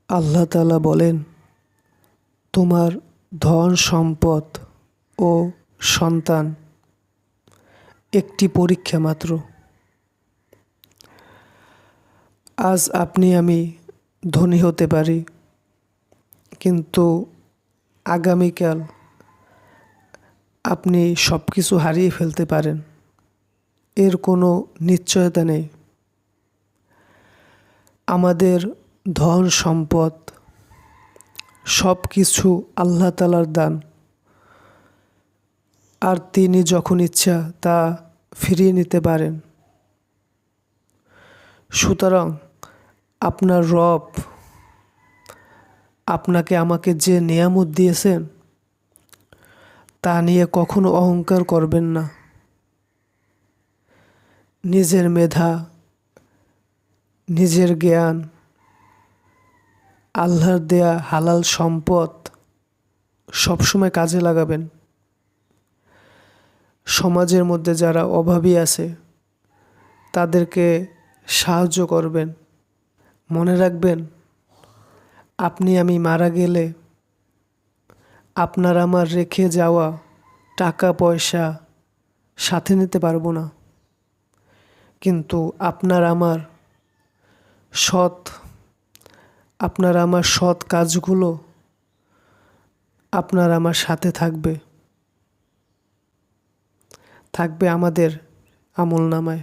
আল্লাহ তাআলা বলেন, তোমার ধন সম্পদ ও সন্তান একটি পরীক্ষা মাত্র। আজ আপনি আমি ধনী হতে পারি, কিন্তু আগামীকাল আপনি সব কিছু হারিয়ে ফেলতে পারেন। এর কোনো নিশ্চয়তা নেই। আমাদের ধন সম্পদ সব কিছু আল্লাহ তাআলার দান, আর তিনি যখন ইচ্ছা তা ফিরিয়ে নিতে পারেন। সুতরাং আপনার রব আপনাকে আমাকে যে নেয়ামত দিয়েছেন তা নিয়ে কখনো অহংকার করবেন না। নিজের মেধা, নিজের জ্ঞান, আল্লাহর দেয়া হালাল সম্পদ সবসময় কাজে লাগাবেন। সমাজের মধ্যে যারা অভাবী আছে তাদেরকে সাহায্য করবেন। মনে রাখবেন, আপনি আমি মারা গেলে আপনার আমার রেখে যাওয়া টাকা পয়সা সাথে নিতে পারবো না, কিন্তু সৎ আপনার আমার সৎ কাজগুলো আপনার আমার সাথে থাকবে আমাদের আমলনামায়।